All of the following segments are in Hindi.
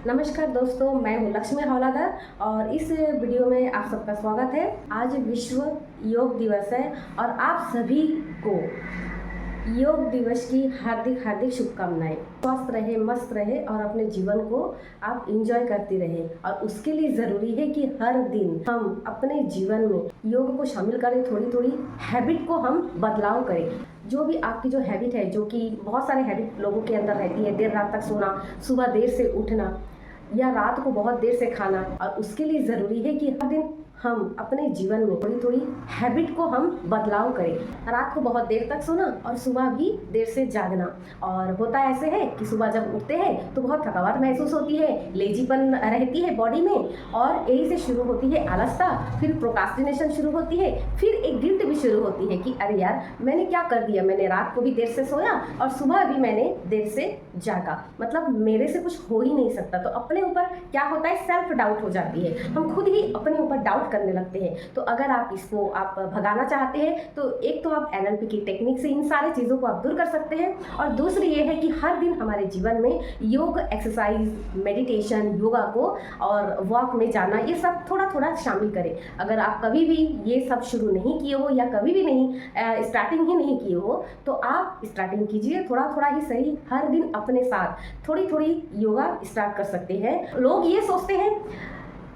नमस्कार दोस्तों, मैं हूँ लक्ष्मी हौलादार और इस वीडियो में आप सबका स्वागत है। आज विश्व योग दिवस है और आप सभी को योग दिवस की हार्दिक हार्दिक शुभकामनाएं। स्वस्थ रहे, मस्त रहे और अपने जीवन को आप एंजॉय करते रहे। और उसके लिए ज़रूरी है कि हर दिन हम अपने जीवन में योग को शामिल करें। थोड़ी थोड़ी हैबिट को हम बदलाव करें। जो भी आपकी जो हैबिट है, जो कि बहुत सारे हैबिट लोगों के अंदर रहती है, देर रात तक सोना, सुबह देर से उठना या रात को बहुत देर से खाना, और उसके लिए ज़रूरी है कि हर दिन हम अपने जीवन में थोड़ी थोड़ी हैबिट को हम बदलाव करें। रात को बहुत देर तक सोना और सुबह भी देर से जागना। और होता ऐसे है कि सुबह जब उठते हैं तो बहुत थकावट महसूस होती है, लेजीपन रहती है बॉडी में, और यही से शुरू होती है आलसता, फिर प्रोक्रास्टिनेशन शुरू होती है, फिर एक गिल्ट भी शुरू होती है कि अरे यार मैंने क्या कर दिया, मैंने रात को भी देर से सोया और सुबह भी मैंने देर से जागा, मतलब मेरे से कुछ हो ही नहीं सकता। तो अपने ऊपर क्या होता है, सेल्फ डाउट हो जाती है, हम खुद ही अपने ऊपर डाउट करने लगते हैं। तो अगर आप इसको भगाना चाहते हैं तो एक तो आप एनएलपी की टेक्निक से इन सारी चीज़ों को आप दूर कर सकते हैं, और दूसरी ये है कि हर दिन हमारे जीवन में योग, एक्सरसाइज, मेडिटेशन, योगा को और वॉक में जाना, ये सब थोड़ा थोड़ा शामिल करें। अगर आप कभी भी ये सब शुरू नहीं किए हो या कभी भी नहीं स्टार्टिंग ही नहीं किए हो तो आप स्टार्टिंग कीजिए, थोड़ा थोड़ा ही सही, हर दिन अपने साथ थोड़ी थोड़ी योगा स्टार्ट कर सकते हैं। लोग ये सोचते हैं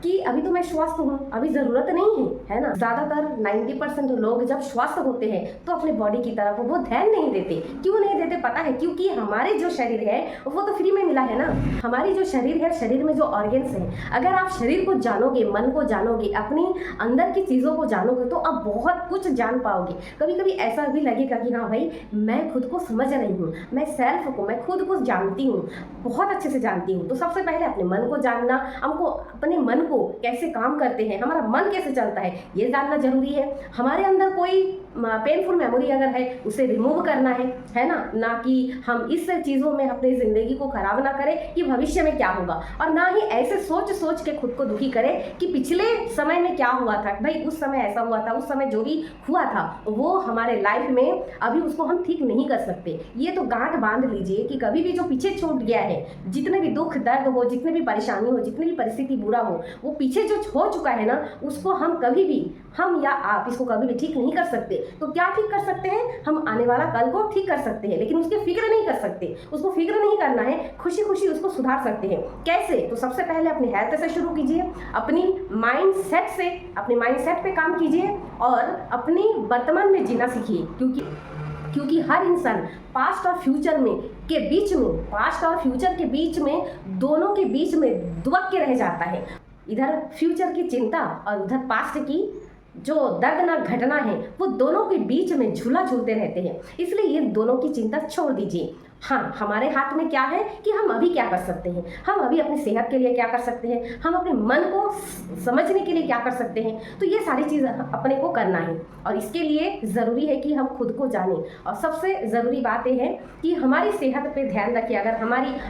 कि अभी तो मैं स्वस्थ हूँ, अभी ज़रूरत नहीं है ना। ज़्यादातर 90% लोग जब स्वस्थ होते हैं तो अपने बॉडी की तरफ वो ध्यान नहीं देते। क्यों नहीं देते पता है? क्योंकि हमारे जो शरीर है वो तो फ्री में मिला है ना। हमारी जो शरीर है, शरीर में जो ऑर्गन्स हैं, अगर आप शरीर को जानोगे, मन को जानोगे, अपनी अंदर की चीज़ों को जानोगे तो आप बहुत कुछ जान पाओगे। कभी कभी ऐसा भी लगेगा कि हाँ भाई, मैं खुद को समझ रही हूँ, मैं सेल्फ को, मैं खुद को जानती हूँ, बहुत अच्छे से जानती हूँ। तो सबसे पहले अपने मन को जानना, हमको अपने मन कैसे काम करते हैं, हमारा मन कैसे चलता है, ये जानना जरूरी है। हमारे अंदर कोई पेनफुल मेमोरी अगर है उसे रिमूव करना है ना कि हम इस चीज़ों में अपनी ज़िंदगी को खराब ना करें कि भविष्य में क्या होगा, और ना ही ऐसे सोच सोच के खुद को दुखी करें कि पिछले समय में क्या हुआ था, भाई उस समय ऐसा हुआ था, उस समय जो भी हुआ था वो हमारे लाइफ में अभी उसको हम ठीक नहीं कर सकते। ये तो गांठ बांध लीजिए कि कभी भी जो पीछे छूट गया है, जितने भी दुख दर्द हो, जितने भी परेशानी हो, जितनी भी परिस्थिति बुरा हो, वो पीछे जो हो चुका है ना, उसको हम कभी भी, हम या आप इसको कभी भी ठीक नहीं कर सकते। तो क्या ठीक कर सकते हैं? हम आने वाला कल को ठीक कर सकते हैं, लेकिन उसकी फिक्र नहीं कर सकते। उसको फिक्र नहीं करना है, खुशी खुशी उसको सुधार सकते हैं। कैसे? तो सबसे पहले अपनी हेल्थ से शुरू कीजिए, अपनी माइंड सेट से, अपने माइंड सेट पे काम कीजिए और अपनी वर्तमान में जीना सीखिए। क्योंकि हर इंसान पास्ट और फ्यूचर में के बीच में, पास्ट और फ्यूचर के बीच में, दोनों के बीच में दुबक के रह जाता है। इधर फ्यूचर की चिंता और उधर पास्ट की जो दर्दनाक घटना है, वो दोनों के बीच में झूला झूलते रहते हैं। इसलिए ये दोनों की चिंता छोड़ दीजिए। हाँ, हमारे हाथ में क्या है कि हम अभी क्या कर सकते हैं, हम अभी अपनी सेहत के लिए क्या कर सकते हैं, हम अपने मन को समझने के लिए क्या कर सकते हैं। तो ये सारी चीज़ अपने को करना है, और इसके लिए ज़रूरी है कि हम खुद को जानें। और सबसे ज़रूरी बात यह है कि हमारी सेहत पे ध्यान रखिए। अगर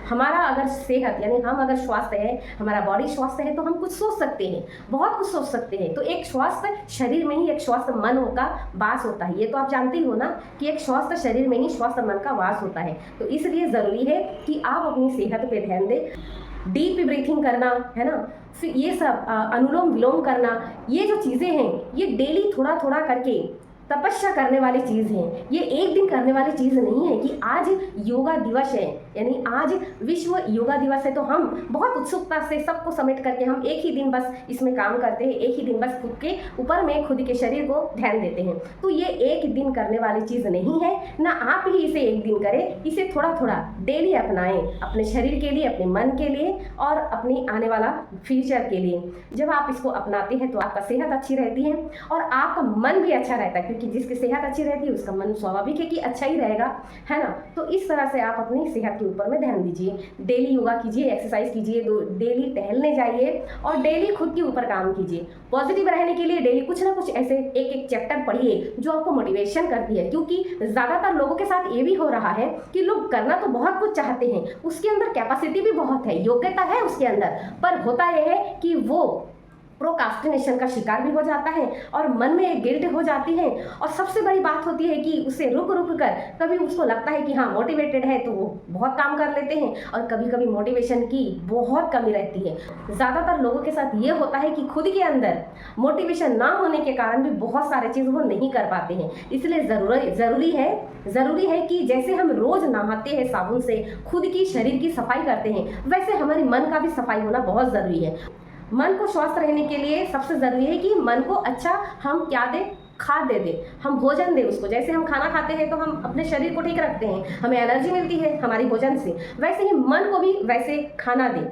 हमारा अगर सेहत, यानी हम अगर स्वस्थ है, हमारा बॉडी स्वस्थ है, तो हम कुछ सोच सकते हैं, बहुत कुछ सोच सकते हैं। तो एक स्वस्थ शरीर में ही एक स्वस्थ मन का वास होता है। ये तो आप जानते ही हो ना कि एक स्वस्थ शरीर में ही स्वस्थ मन का वास होता है। तो इसलिए ज़रूरी है कि आप अपनी सेहत पे ध्यान दें। डीप ब्रीथिंग करना है ना, फिर ये सब अनुलोम विलोम करना, ये जो चीज़ें हैं ये डेली थोड़ा थोड़ा करके तपस्या करने वाली चीज़ है। ये एक दिन करने वाली चीज़ नहीं है कि आज योगा दिवस है, यानी आज विश्व योगा दिवस है तो हम बहुत उत्सुकता से सबको समेट करके हम एक ही दिन बस इसमें काम करते हैं, एक ही दिन बस खुद के ऊपर में, खुद के शरीर को ध्यान देते हैं। तो ये एक दिन करने वाली चीज़ नहीं है ना, आप ही इसे एक दिन करें, इसे थोड़ा थोड़ा डेली अपनाएं, अपने शरीर के लिए, अपने मन के लिए और अपनी आने वाला फ्यूचर के लिए। जब आप इसको अपनाते हैं तो आपका सेहत अच्छी रहती है और आपका मन भी अच्छा रहता है, क्योंकि जिसकी सेहत अच्छी रहती है उसका मन स्वाभाविक है कि अच्छा ही रहेगा, है ना। तो इस तरह से आप अपनी सेहत के ऊपर में ध्यान दीजिए, डेली योगा कीजिए, एक्सरसाइज कीजिए, डेली टहलने जाइए और डेली खुद के ऊपर काम कीजिए। पॉजिटिव रहने के लिए डेली कुछ ना कुछ ऐसे एक एक चैप्टर पढ़िए जो आपको मोटिवेशन करती है। क्योंकि ज़्यादातर लोगों के साथ ये भी हो रहा है कि लोग करना तो बहुत कुछ चाहते हैं, उसके अंदर कैपेसिटी भी बहुत है, योग्यता है उसके अंदर, पर होता यह है कि वो प्रोक्रास्टिनेशन का शिकार भी हो जाता है और मन में एक गिल्ट हो जाती है। और सबसे बड़ी बात होती है कि उसे रुक रुक कर कभी उसको लगता है कि हाँ मोटिवेटेड है तो वो बहुत काम कर लेते हैं, और कभी कभी मोटिवेशन की बहुत कमी रहती है। ज़्यादातर लोगों के साथ ये होता है कि खुद के अंदर मोटिवेशन ना होने के कारण भी बहुत सारे चीज़ वो नहीं कर पाते हैं। इसलिए ज़रूरी है कि जैसे हम रोज़ नहाते हैं साबुन से, खुद की शरीर की सफाई करते हैं, वैसे हमारे मन का भी सफाई होना बहुत ज़रूरी है। मन को स्वस्थ रहने के लिए सबसे ज़रूरी है कि मन को अच्छा हम क्या दें, खाद्य दे दें, हम भोजन दें उसको। जैसे हम खाना खाते हैं तो हम अपने शरीर को ठीक रखते हैं, हमें एनर्जी मिलती है हमारी भोजन से, वैसे ही मन को भी वैसे खाना दें।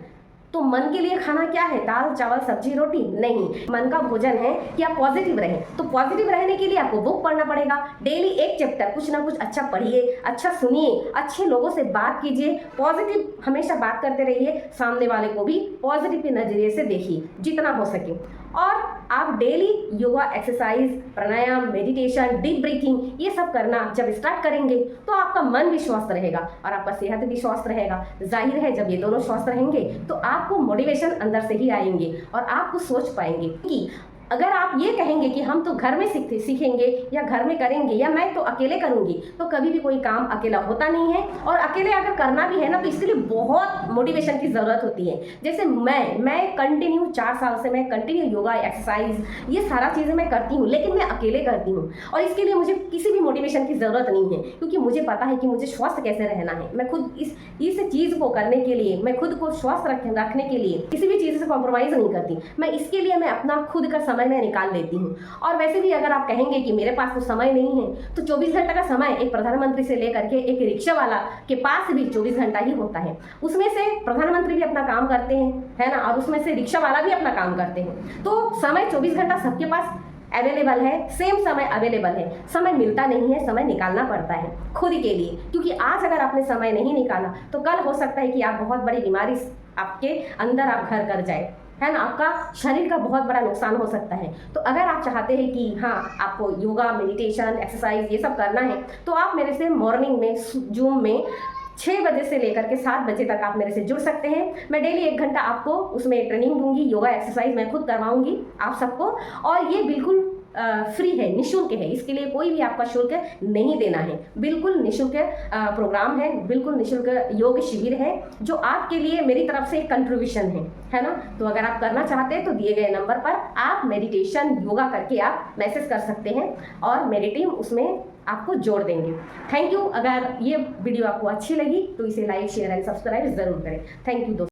तो मन के लिए खाना क्या है? दाल चावल सब्जी रोटी नहीं, मन का भोजन है कि आप पॉजिटिव रहें। तो पॉजिटिव रहने के लिए आपको बुक पढ़ना पड़ेगा, डेली एक चैप्टर कुछ ना कुछ अच्छा पढ़िए, अच्छा सुनिए, अच्छे लोगों से बात कीजिए, पॉजिटिव हमेशा बात करते रहिए, सामने वाले को भी पॉजिटिव के नज़रिए से देखिए जितना हो सके। और आप डेली योगा, एक्सरसाइज, प्राणायाम, मेडिटेशन, डीप ब्रीथिंग ये सब करना जब स्टार्ट करेंगे तो आपका मन भी स्वस्थ रहेगा और आपका सेहत भी स्वस्थ रहेगा। जाहिर है जब ये दोनों स्वस्थ रहेंगे तो आपको मोटिवेशन अंदर से ही आएंगे और आप कुछ सोच पाएंगे। कि अगर आप ये कहेंगे कि हम तो घर में सीखेंगे या घर में करेंगे या मैं तो अकेले करूंगी, तो कभी भी कोई काम अकेला होता नहीं है। और अकेले अगर करना भी है ना तो इसके लिए बहुत मोटिवेशन की ज़रूरत होती है। जैसे मैं कंटिन्यू 4 साल से मैं कंटिन्यू योगा, एक्सरसाइज ये सारा चीज़ें मैं करती हूँ, लेकिन मैं अकेले करती हूँ और इसके लिए मुझे किसी भी मोटिवेशन की ज़रूरत नहीं है, क्योंकि मुझे पता है कि मुझे स्वस्थ कैसे रहना है। मैं खुद इस चीज़ को करने के लिए, मैं खुद को स्वस्थ रखने के लिए किसी भी चीज़ से कॉम्प्रोमाइज़ नहीं करती। मैं इसके लिए मैं अपना खुद का समय मैं निकाल लेती हूँ। और वैसे भी अगर आप कहेंगे कि मेरे पास तो समय नहीं है, तो 24 घंटा का समय एक प्रधानमंत्री से लेकर के एक रिक्शा वाला के पास भी 24 घंटा ही होता है। उसमें से प्रधानमंत्री भी अपना काम करते हैं, है ना, और उसमें से रिक्शा वाला भी अपना काम करते हैं। तो समय 24 घंटा सबके पास अवेलेबल है, सेम समय अवेलेबल है। समय मिलता नहीं है, समय निकालना पड़ता है खुद के लिए, क्योंकि आज अगर आपने समय नहीं निकाला तो कल हो सकता है कि आप बहुत बड़ी बीमारी आपके अंदर आप घर कर जाए, है ना, आपका शरीर का बहुत बड़ा नुकसान हो सकता है। तो अगर आप चाहते हैं कि हाँ आपको योगा, मेडिटेशन, एक्सरसाइज ये सब करना है, तो आप मेरे से मॉर्निंग में जूम में 6 बजे से लेकर के 7 बजे तक आप मेरे से जुड़ सकते हैं। मैं डेली 1 घंटा आपको उसमें ट्रेनिंग दूंगी, योगा एक्सरसाइज मैं खुद करवाऊंगी आप सबको, और ये बिल्कुल फ्री है, निःशुल्क है। इसके लिए कोई भी आपका शुल्क नहीं देना है, बिल्कुल निःशुल्क प्रोग्राम है, बिल्कुल निःशुल्क योग शिविर है जो आपके लिए मेरी तरफ से एक कंट्रीब्यूशन है ना। तो अगर आप करना चाहते हैं तो दिए गए नंबर पर आप मेडिटेशन, योगा करके आप मैसेज कर सकते हैं और मेरी टीम उसमें आपको जोड़ देंगे। Thank you. अगर ये वीडियो आपको अच्छी लगी तो इसे लाइक, शेयर एंड सब्सक्राइब जरूर करें। थैंक यू दोस्तों।